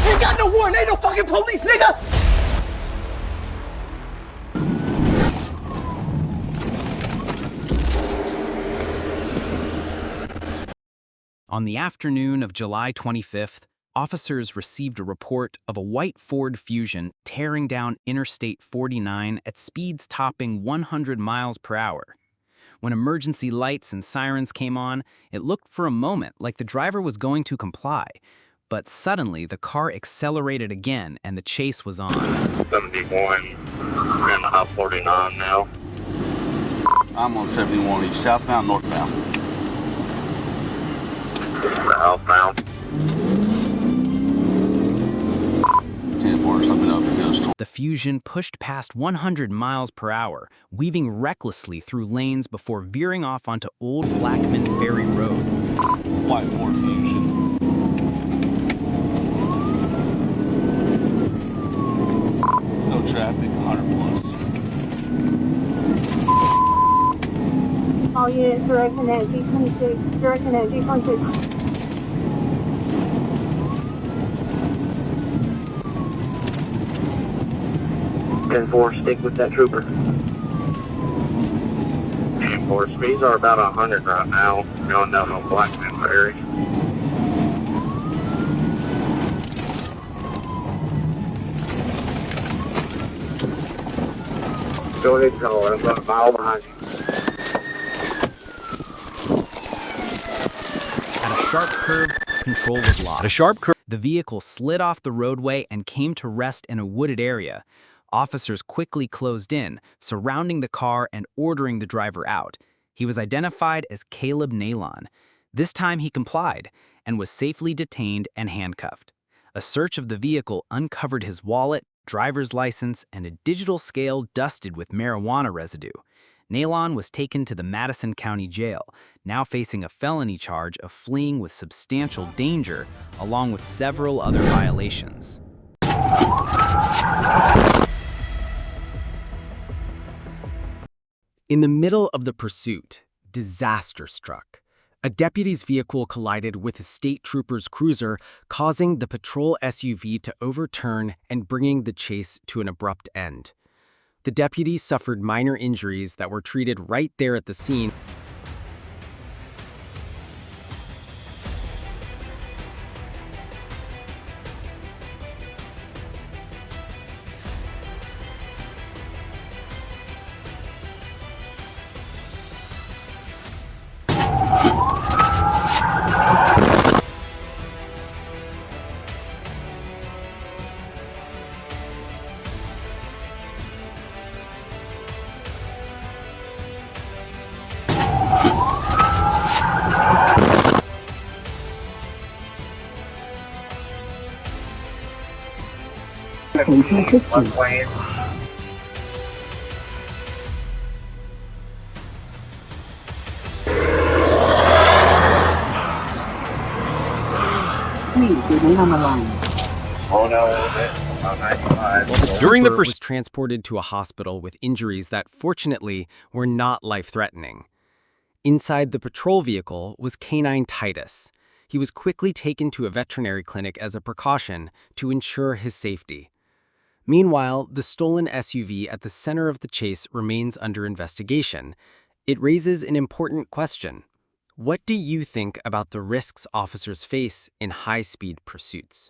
Ain't got no warrant, ain't no fucking police, nigga! On the afternoon of July 25th, officers received a report of a white Ford Fusion tearing down Interstate 49 at speeds topping 100 miles per hour. When emergency lights and sirens came on, it looked for a moment like the driver was going to comply. But suddenly, the car accelerated again and the chase was on. 71, in the 49 now. I'm on 71. Are you southbound, northbound? Southbound. 10-4, something up, it goes to... The Fusion pushed past 100 miles per hour, weaving recklessly through lanes before veering off onto Old Blackman Ferry Road. White Ford Fusion. No traffic, 100 plus. All units direction at G26, direction at G26. Ten four, stick with that trooper. 10-4, speeds are about 100 right now, going down on Blackman Ferry. Go ahead and call it, I'm about a mile behind you. At a sharp curve, control was lost. The vehicle slid off the roadway and came to rest in a wooded area. Officers quickly closed in, surrounding the car and ordering the driver out. He was identified as Caleb Nalon. This time he complied and was safely detained and handcuffed. A search of the vehicle uncovered his wallet, driver's license, and a digital scale dusted with marijuana residue. Nalon was taken to the Madison County Jail, now facing a felony charge of fleeing with substantial danger, along with several other violations. In the middle of the pursuit, disaster struck. A deputy's vehicle collided with a state trooper's cruiser, causing the patrol SUV to overturn and bringing the chase to an abrupt end. The deputy suffered minor injuries that were treated right there at the scene. One plane. Please remain on the line. Oh no, about 95. During the pursuit, was transported to a hospital with injuries that, fortunately, were not life-threatening. Inside the patrol vehicle was Canine Titus. He was quickly taken to a veterinary clinic as a precaution to ensure his safety. Meanwhile, the stolen SUV at the center of the chase remains under investigation. It raises an important question. What do you think about the risks officers face in high-speed pursuits?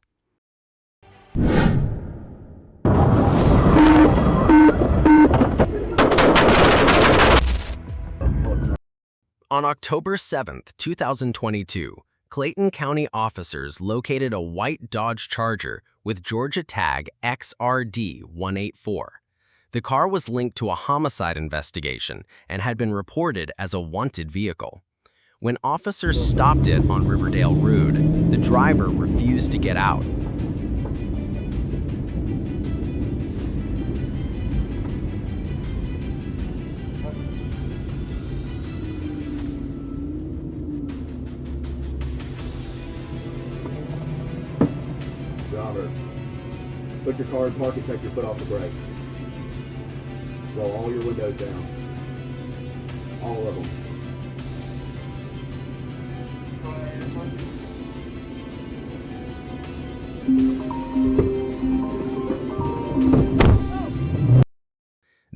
On October 7, 2022, Clayton County officers located a white Dodge Charger with Georgia tag XRD184. The car was linked to a homicide investigation and had been reported as a wanted vehicle. When officers stopped it on Riverdale Road, the driver refused to get out. Driver, put your car in park and take your foot off the brake. Roll all your windows down. All of them.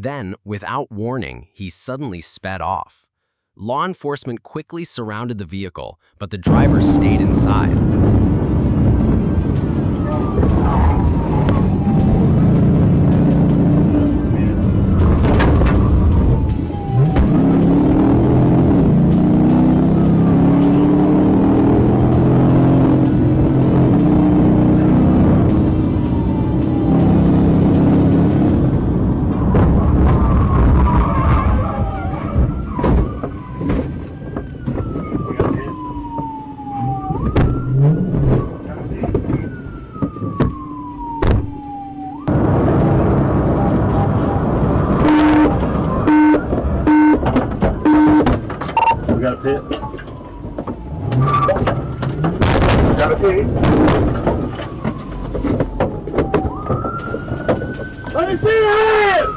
Then, without warning, he suddenly sped off. Law enforcement quickly surrounded the vehicle, but the driver stayed inside. We got a pit. Got a pit. Let me see it!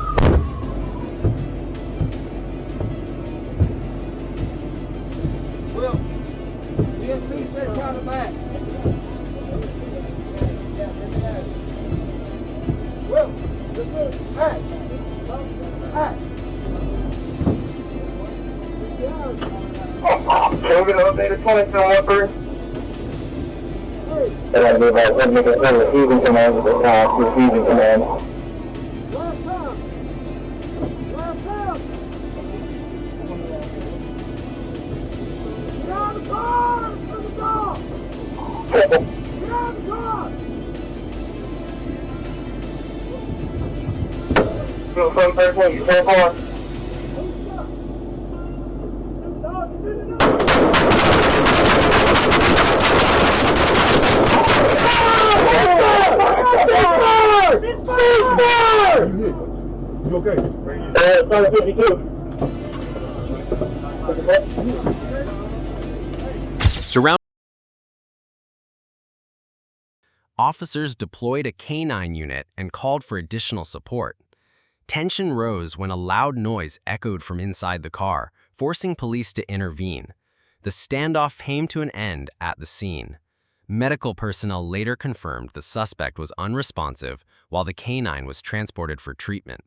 Will, DSP said try the back. Will, back. Back. Can we get an updated 20 number? And I believe I was making a receiving command with the receiving command. Last time. Last time. Get out of the car! Open the door! Get out of the car! Go from 13, so far. You okay? Sorry, 52. Surround. Officers deployed a canine unit and called for additional support. Tension rose when a loud noise echoed from inside the car, forcing police to intervene. The standoff came to an end at the scene. Medical personnel later confirmed the suspect was unresponsive while the canine was transported for treatment.